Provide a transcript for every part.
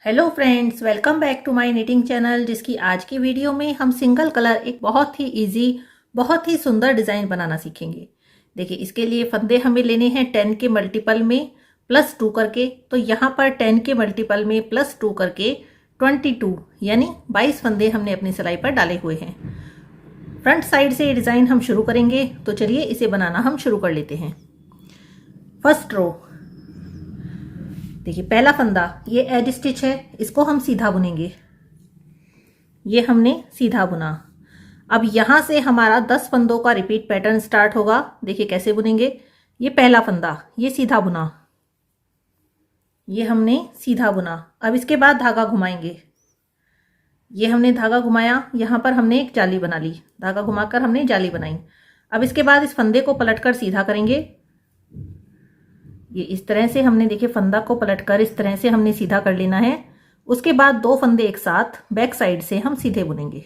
Hello friends, welcome back to my knitting channel. जिसकी आज की वीडियो में हम सिंगल कलर एक बहुत ही इजी, बहुत ही सुंदर डिज़ाइन बनाना सीखेंगे। देखिए, इसके लिए फंदे हमें लेने हैं 10 के मल्टीपल में +2 करके। तो यहाँ पर 10 के मल्टीपल में +2 करके 22 यानी 22 फंदे हमने अपनी सिलाई पर डाले हुए हैं। फ्रंट साइड से ये डिज़ाइन हम शुरू करेंगे, तो चलिए इसे बनाना हम शुरू कर लेते हैं। फर्स्ट रो, देखिए पहला फंदा ये एज स्टिच है, इसको हम सीधा बुनेंगे। ये हमने सीधा बुना। अब यहाँ से हमारा 10 फंदों का रिपीट पैटर्न स्टार्ट होगा। देखिए कैसे बुनेंगे। ये पहला फंदा, ये सीधा बुना, ये हमने सीधा बुना। अब इसके बाद धागा घुमाएंगे। ये हमने धागा घुमाया, यहाँ पर हमने एक जाली बना ली, धागा घुमाकर हमने जाली बनाई। अब इसके बाद इस फंदे को पलटकर सीधा करेंगे। ये इस तरह से हमने, देखिए फंदा को पलटकर इस तरह से हमने सीधा कर लेना है। उसके बाद 2 फंदे एक साथ बैक साइड से हम सीधे बुनेंगे।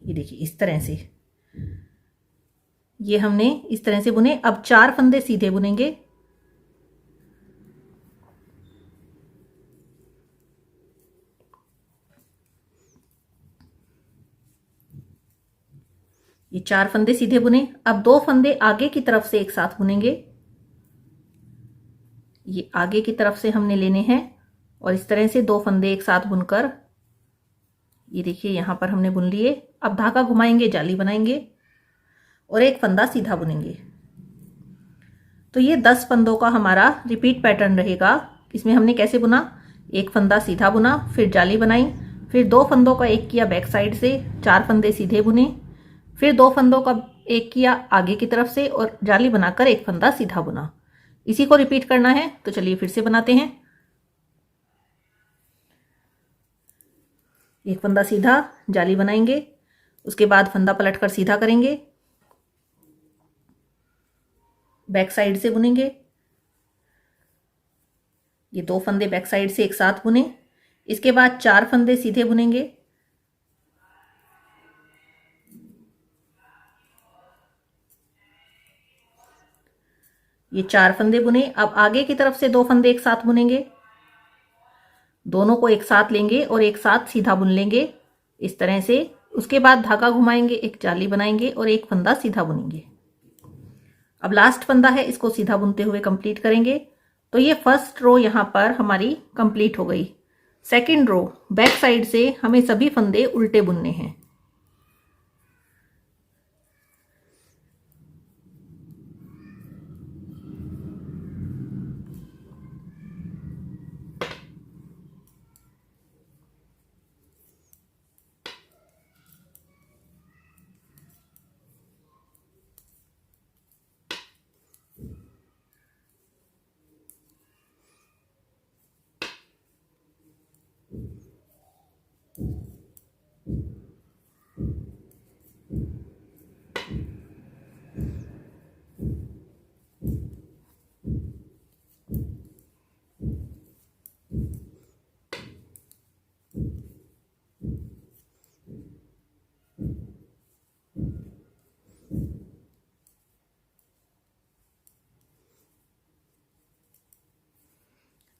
ये देखिए इस तरह से ये हमने इस तरह से बुने। अब 4 फंदे सीधे बुनेंगे। ये 4 फंदे सीधे बुने। अब 2 फंदे आगे की तरफ से एक साथ बुनेंगे। ये आगे की तरफ से हमने लेने हैं और इस तरह से 2 फंदे एक साथ बुनकर, ये देखिए यहां पर हमने बुन लिए। अब धागा घुमाएंगे, जाली बनाएंगे और एक फंदा सीधा बुनेंगे। तो ये 10 फंदों का हमारा रिपीट पैटर्न रहेगा। इसमें हमने कैसे बुना, एक फंदा सीधा बुना, फिर जाली बनाई, फिर 2 फंदों का एक किया बैक साइड से, 4 फंदे सीधे बुने, फिर 2 फंदों का एक किया आगे की तरफ से और जाली बनाकर एक फंदा सीधा बुना। इसी को रिपीट करना है। तो चलिए फिर से बनाते हैं। एक फंदा सीधा, जाली बनाएंगे, उसके बाद फंदा पलटकर सीधा करेंगे, बैक साइड से बुनेंगे। ये 2 फंदे बैक साइड से एक साथ बुने। इसके बाद 4 फंदे सीधे बुनेंगे। ये 4 फंदे बुने। अब आगे की तरफ से 2 फंदे एक साथ बुनेंगे। दोनों को एक साथ लेंगे और एक साथ सीधा बुन लेंगे इस तरह से। उसके बाद धागा घुमाएंगे, एक जाली बनाएंगे और एक फंदा सीधा बुनेंगे। अब लास्ट फंदा है, इसको सीधा बुनते हुए कंप्लीट करेंगे। तो ये फर्स्ट रो यहाँ पर हमारी कंप्लीट हो गई। सेकंड रो, बैक साइड से हमें सभी फंदे उल्टे बुनने हैं।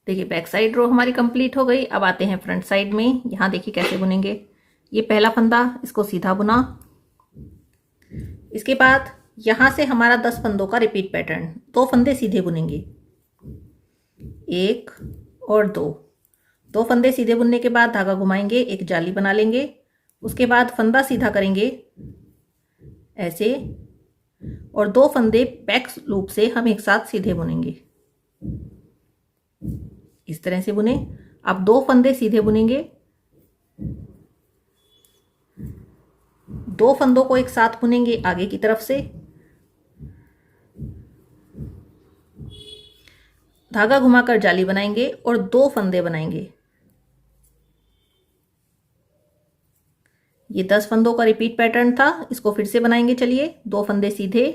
देखिए बैक साइड रो हमारी कंप्लीट हो गई। अब आते हैं फ्रंट साइड में। यहाँ देखिए कैसे बुनेंगे। ये पहला फंदा, इसको सीधा बुना। इसके बाद यहाँ से हमारा 10 फंदों का रिपीट पैटर्न, 2 फंदे सीधे बुनेंगे, 1 और 2। 2 फंदे सीधे बुनने के बाद धागा घुमाएंगे, एक जाली बना लेंगे। उसके बाद फंदा सीधा करेंगे ऐसे और 2 फंदे बैक लूप से हम एक साथ सीधे बुनेंगे इस तरह से बुने। अब 2 फंदे सीधे बुनेंगे, 2 फंदों को एक साथ बुनेंगे आगे की तरफ से, धागा घुमाकर जाली बनाएंगे और 2 फंदे बनाएंगे। ये 10 फंदों का रिपीट पैटर्न था, इसको फिर से बनाएंगे। चलिए, 2 फंदे सीधे,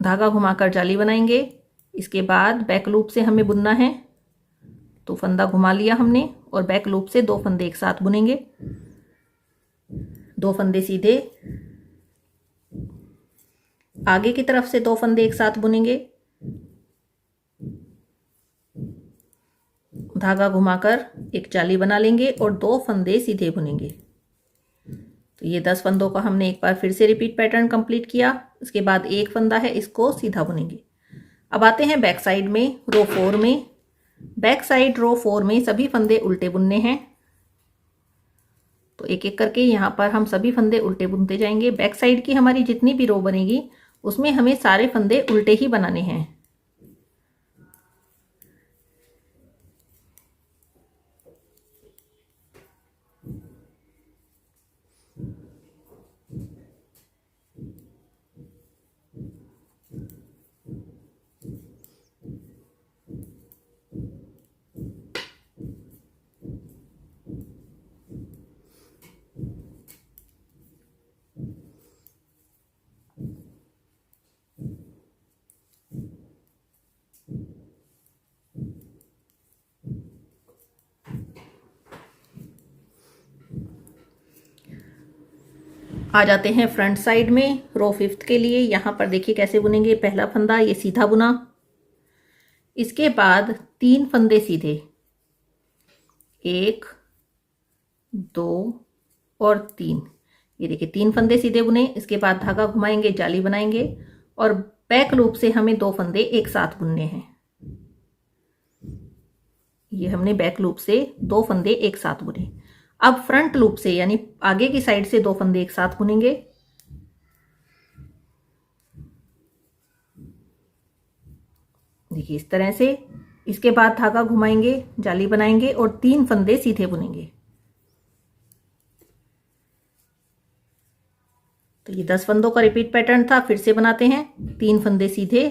धागा घुमाकर जाली बनाएंगे। इसके बाद बैक लूप से हमें बुनना है, तो फंदा घुमा लिया हमने और बैक लूप से 2 फंदे एक साथ बुनेंगे। 2 फंदे सीधे, आगे की तरफ से 2 फंदे एक साथ बुनेंगे, धागा घुमाकर एक जाली बना लेंगे और 2 फंदे सीधे बुनेंगे। तो ये 10 फंदों का हमने एक बार फिर से रिपीट पैटर्न कंप्लीट किया। इसके बाद एक फंदा है, इसको सीधा बुनेंगे। अब आते हैं बैक साइड में, रो 4 में। बैक साइड रो 4 में सभी फंदे उल्टे बुनने हैं। तो एक एक करके यहाँ पर हम सभी फंदे उल्टे बुनते जाएंगे। बैक साइड की हमारी जितनी भी रो बनेगी उसमें हमें सारे फंदे उल्टे ही बनाने हैं। आ जाते हैं फ्रंट साइड में रो 5 के लिए। यहाँ पर देखिए कैसे बुनेंगे। पहला फंदा ये सीधा बुना, इसके बाद 3 फंदे सीधे, 1 2 और 3। ये देखिए 3 फंदे सीधे बुने। इसके बाद धागा घुमाएंगे, जाली बनाएंगे और बैक लूप से हमें 2 फंदे एक साथ बुनने हैं। ये हमने बैक लूप से 2 फंदे एक साथ बुने। अब फ्रंट लूप से यानी आगे की साइड से 2 फंदे एक साथ बुनेंगे। देखिए इस तरह से। इसके बाद धागा घुमाएंगे, जाली बनाएंगे और 3 फंदे सीधे बुनेंगे। तो ये 10 फंदों का रिपीट पैटर्न था। फिर से बनाते हैं। 3 फंदे सीधे,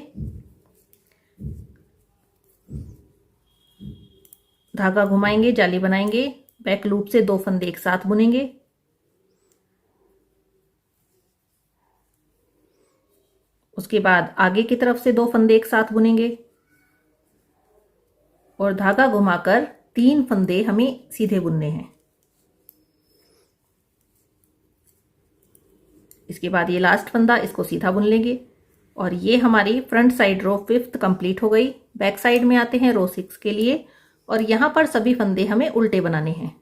धागा घुमाएंगे, जाली बनाएंगे, बैक लूप से 2 फंदे एक साथ बुनेंगे। उसके बाद आगे की तरफ से 2 फंदे एक साथ बुनेंगे और धागा घुमाकर 3 फंदे हमें सीधे बुनने हैं। इसके बाद ये लास्ट फंदा, इसको सीधा बुन लेंगे और ये हमारी फ्रंट साइड रो 5 कंप्लीट हो गई। बैक साइड में आते हैं रो 6 के लिए और यहां पर सभी फंदे हमें उल्टे बनाने हैं।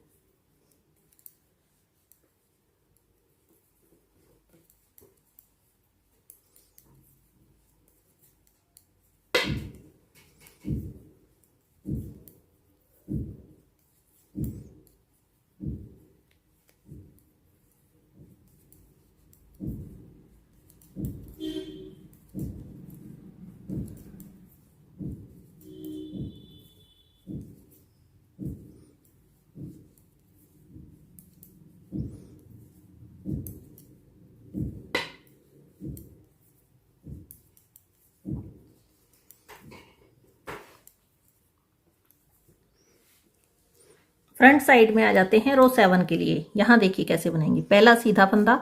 फ्रंट साइड में आ जाते हैं रो 7 के लिए। यहां देखिए कैसे बनेंगे। पहला सीधा फंदा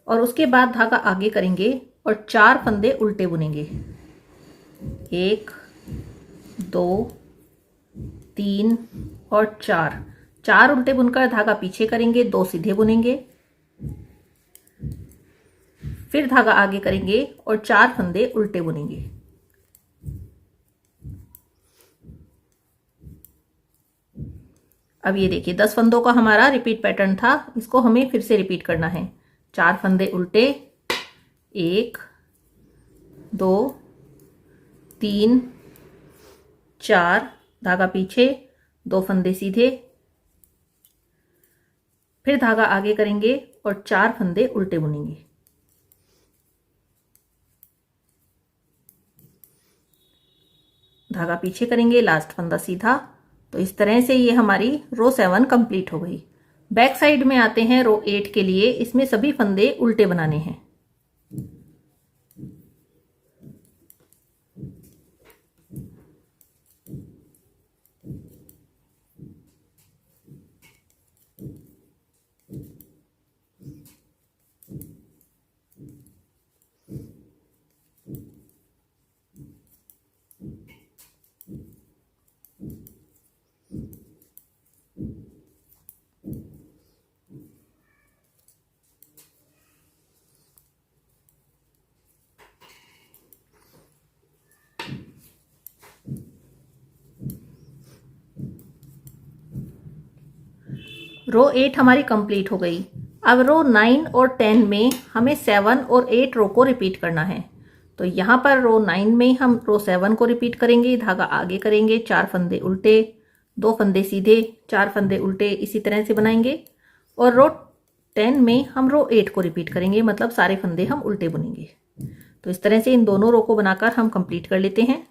और उसके बाद धागा आगे करेंगे और 4 फंदे उल्टे बुनेंगे। 1 2 3 और 4 उल्टे बुनकर धागा पीछे करेंगे, 2 सीधे बुनेंगे, फिर धागा आगे करेंगे और 4 फंदे उल्टे बुनेंगे। अब ये देखिए 10 फंदों का हमारा रिपीट पैटर्न था। इसको हमें फिर से रिपीट करना है। 4 फंदे उल्टे, 1 2 3 4, धागा पीछे, 2 फंदे सीधे, फिर धागा आगे करेंगे और 4 फंदे उल्टे बुनेंगे। धागा पीछे करेंगे, लास्ट फंदा सीधा। तो इस तरह से ये हमारी रो 7 कंप्लीट हो गई। बैक साइड में आते हैं रो 8 के लिए। इसमें सभी फंदे उल्टे बनाने हैं। रो 8 हमारी कंप्लीट हो गई। अब रो 9 और 10 में हमें 7 और 8 रो को रिपीट करना है। तो यहाँ पर रो 9 में हम रो 7 को रिपीट करेंगे, धागा आगे करेंगे, 4 फंदे उल्टे, 2 फंदे सीधे, 4 फंदे उल्टे, इसी तरह से बनाएंगे। और रो 10 में हम रो 8 को रिपीट करेंगे, मतलब सारे फंदे हम उल्टे बुनेंगे। तो इस तरह से इन दोनों रो को बनाकर हम कंप्लीट कर लेते हैं।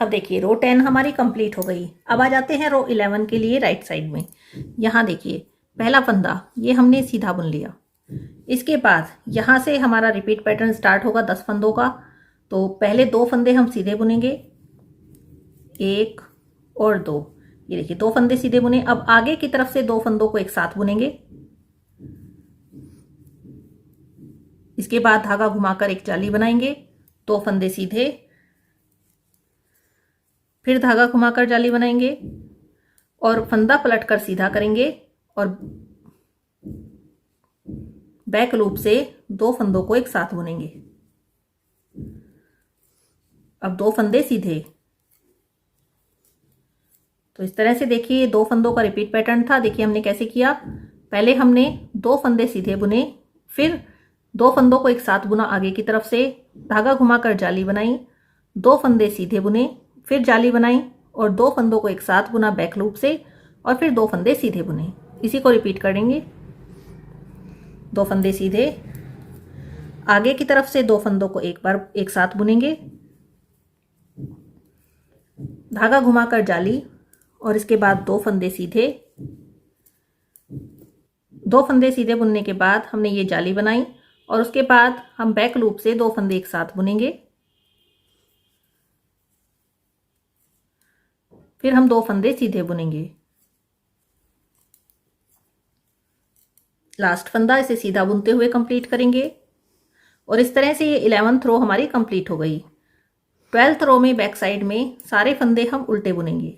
अब देखिए रो 10 हमारी कंप्लीट हो गई। अब आ जाते हैं रो 11 के लिए राइट साइड में। यहाँ देखिए पहला फंदा ये हमने सीधा बुन लिया। इसके बाद यहाँ से हमारा रिपीट पैटर्न स्टार्ट होगा 10 फंदों का। तो पहले 2 फंदे हम सीधे बुनेंगे, 1 और 2। ये देखिए 2 फंदे सीधे बुने। अब आगे की तरफ से 2 फंदों को एक साथ बुनेंगे। इसके बाद धागा घुमाकर एक जाली बनाएंगे, 2 फंदे सीधे, फिर धागा घुमाकर जाली बनाएंगे और फंदा पलटकर सीधा करेंगे और बैक लूप से 2 फंदों को एक साथ बुनेंगे। अब 2 फंदे सीधे। तो इस तरह से देखिए 2 फंदों का रिपीट पैटर्न था। देखिए हमने कैसे किया, पहले हमने 2 फंदे सीधे बुने, फिर 2 फंदों को एक साथ बुना आगे की तरफ से, धागा घुमाकर जाली बनाई, 2 फंदे सीधे बुने, फिर जाली बनाई और 2 फंदों को एक साथ बुना बैक लूप से और फिर 2 फंदे सीधे बुने। इसी को रिपीट करेंगे। 2 फंदे सीधे, आगे की तरफ से 2 फंदों को एक बार एक साथ बुनेंगे, धागा घुमाकर जाली और इसके बाद 2 फंदे सीधे। 2 फंदे सीधे बुनने के बाद हमने ये जाली बनाई और उसके बाद हम बैक लूप से 2 फंदे एक साथ बुनेंगे, फिर हम 2 फंदे सीधे बुनेंगे। लास्ट फंदा इसे सीधा बुनते हुए कंप्लीट करेंगे और इस तरह से ये 11th रो हमारी कंप्लीट हो गई। 12th रो में बैक साइड में सारे फंदे हम उल्टे बुनेंगे।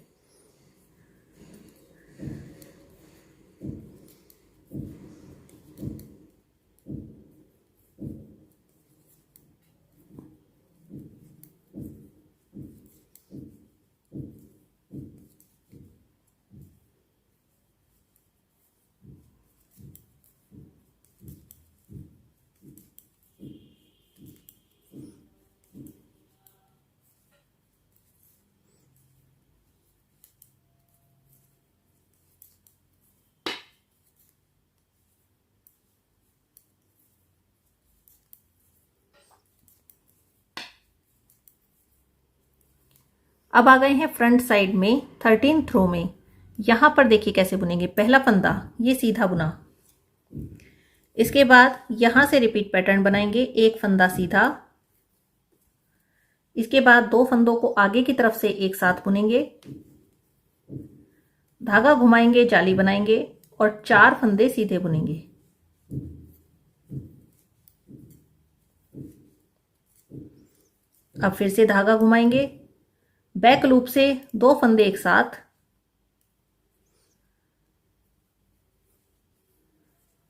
अब आ गए हैं फ्रंट साइड में 13th रो में। यहां पर देखिए कैसे बुनेंगे। पहला फंदा ये सीधा बुना, इसके बाद यहां से रिपीट पैटर्न बनाएंगे, एक फंदा सीधा, इसके बाद 2 फंदों को आगे की तरफ से एक साथ बुनेंगे, धागा घुमाएंगे, जाली बनाएंगे और 4 फंदे सीधे बुनेंगे। अब फिर से धागा घुमाएंगे, बैक लूप से 2 फंदे एक साथ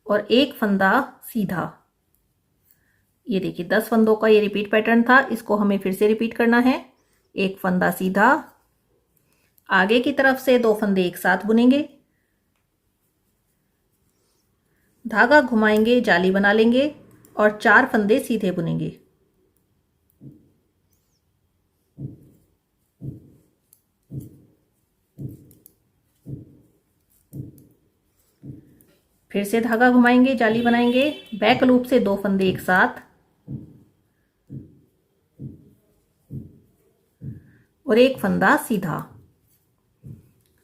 और एक फंदा सीधा। ये देखिए 10 फंदों का ये रिपीट पैटर्न था, इसको हमें फिर से रिपीट करना है। एक फंदा सीधा, आगे की तरफ से 2 फंदे एक साथ बुनेंगे, धागा घुमाएंगे, जाली बना लेंगे और 4 फंदे सीधे बुनेंगे। फिर से धागा घुमाएंगे, जाली बनाएंगे, बैक लूप से 2 फंदे एक साथ और एक फंदा सीधा।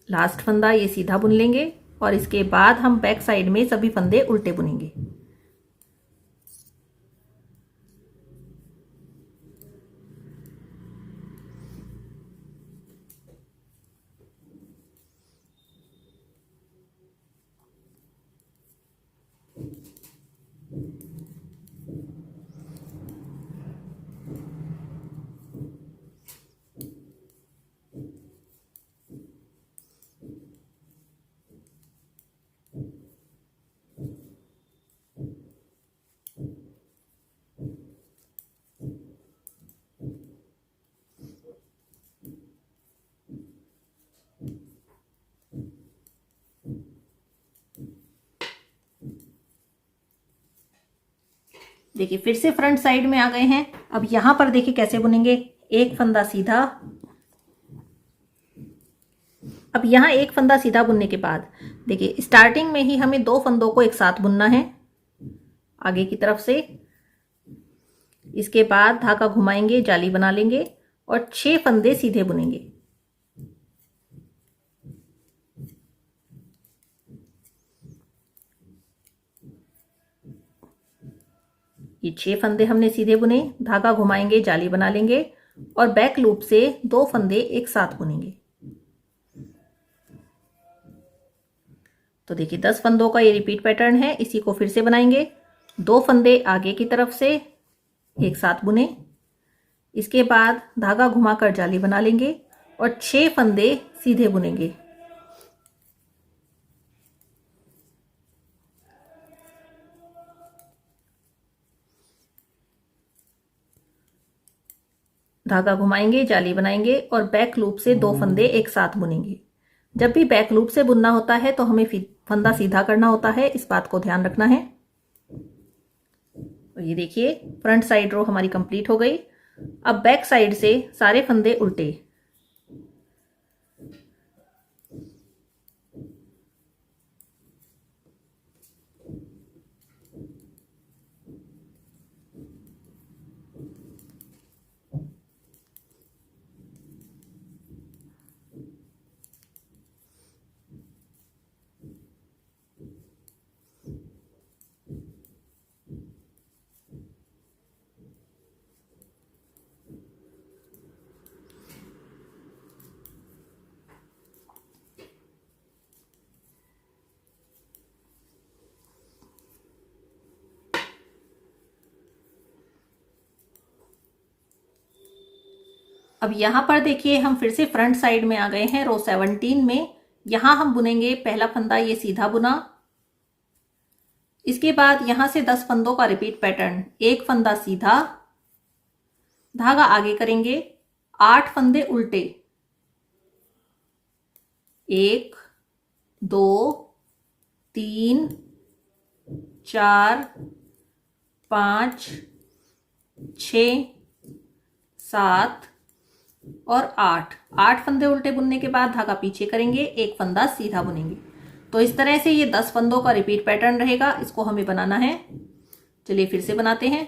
लास्ट फंदा ये सीधा बुन लेंगे और इसके बाद हम बैक साइड में सभी फंदे उल्टे बुनेंगे। देखिए फिर से फ्रंट साइड में आ गए हैं। अब यहां पर देखिए कैसे बुनेंगे। एक फंदा सीधा, अब यहां एक फंदा सीधा बुनने के बाद देखिए स्टार्टिंग में ही हमें 2 फंदों को एक साथ बुनना है आगे की तरफ से। इसके बाद धागा घुमाएंगे, जाली बना लेंगे और 6 फंदे सीधे बुनेंगे। ये 6 फंदे हमने सीधे बुने, धागा घुमाएंगे, जाली बना लेंगे और बैक लूप से 2 फंदे एक साथ बुनेंगे। तो देखिए 10 फंदों का ये रिपीट पैटर्न है। इसी को फिर से बनाएंगे। 2 फंदे आगे की तरफ से एक साथ बुने, इसके बाद धागा घुमाकर जाली बना लेंगे और 6 फंदे सीधे बुनेंगे। धागा घुमाएंगे, जाली बनाएंगे और बैक लूप से 2 फंदे एक साथ बुनेंगे। जब भी बैक लूप से बुनना होता है तो हमें फंदा सीधा करना होता है, इस बात को ध्यान रखना है। तो ये देखिए फ्रंट साइड रो हमारी कंप्लीट हो गई। अब बैक साइड से सारे फंदे उल्टे। अब यहां पर देखिए हम फिर से फ्रंट साइड में आ गए हैं रो 17 में। यहां हम बुनेंगे पहला फंदा ये सीधा बुना, इसके बाद यहां से 10 फंदों का रिपीट पैटर्न। एक फंदा सीधा, धागा आगे करेंगे, 8 फंदे उल्टे, 1 2 3 4 5 6 7 और 8 फंदे उल्टे बुनने के बाद धागा पीछे करेंगे, एक फंदा सीधा बुनेंगे। तो इस तरह से ये 10 फंदों का रिपीट पैटर्न रहेगा। इसको हमें बनाना है। चलिए फिर से बनाते हैं।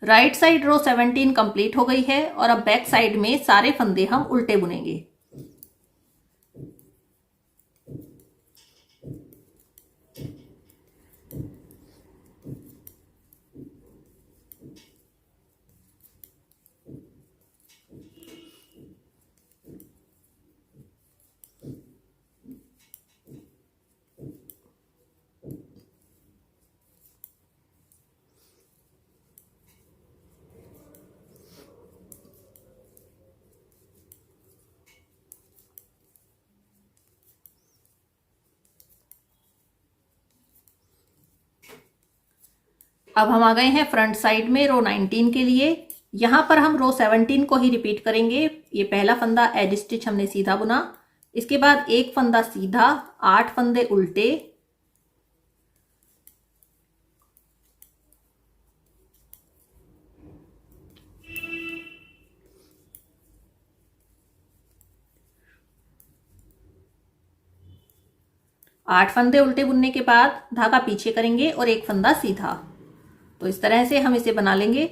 राइट साइड रो 17 कंप्लीट हो गई है और अब बैक साइड में सारे फंदे हम उल्टे बुनेंगे। अब हम आ गए हैं फ्रंट साइड में रो 19 के लिए। यहाँ पर हम रो 17 को ही रिपीट करेंगे। ये पहला फंदा एज स्टिच हमने सीधा बुना, इसके बाद एक फंदा सीधा, 8 फंदे उल्टे, आठ फंदे उल्टे बुनने के बाद धागा पीछे करेंगे और एक फंदा सीधा। तो इस तरह से हम इसे बना लेंगे।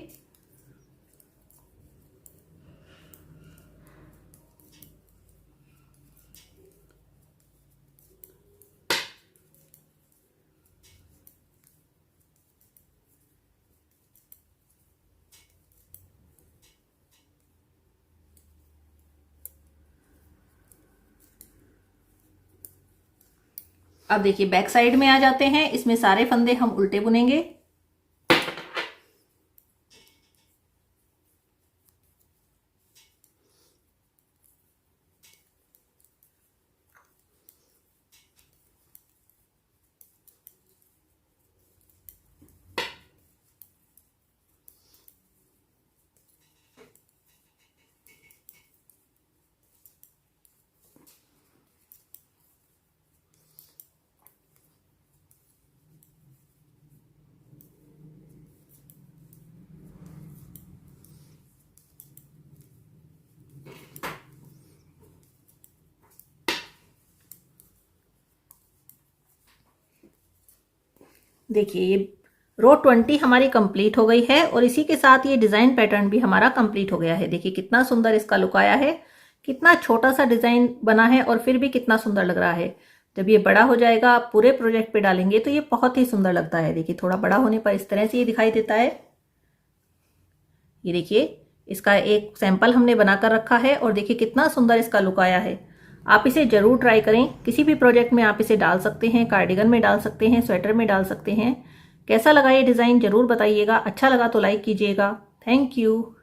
अब देखिए बैक साइड में आ जाते हैं। इसमें सारे फंदे हम उल्टे बुनेंगे। देखिए ये रो 20 हमारी कंप्लीट हो गई है और इसी के साथ ये डिज़ाइन पैटर्न भी हमारा कंप्लीट हो गया है। देखिए कितना सुंदर इसका लुक आया है, कितना छोटा सा डिज़ाइन बना है और फिर भी कितना सुंदर लग रहा है। जब ये बड़ा हो जाएगा, आप पूरे प्रोजेक्ट पे डालेंगे तो ये बहुत ही सुंदर लगता है। देखिए थोड़ा बड़ा होने पर इस तरह से ये दिखाई देता है। ये देखिए इसका एक सैंपल हमने बनाकर रखा है और देखिए कितना सुंदर इसका लुक आया है। आप इसे जरूर ट्राई करें। किसी भी प्रोजेक्ट में आप इसे डाल सकते हैं, कार्डिगन में डाल सकते हैं, स्वेटर में डाल सकते हैं। कैसा लगा ये डिज़ाइन जरूर बताइएगा। अच्छा लगा तो लाइक कीजिएगा। Thank you.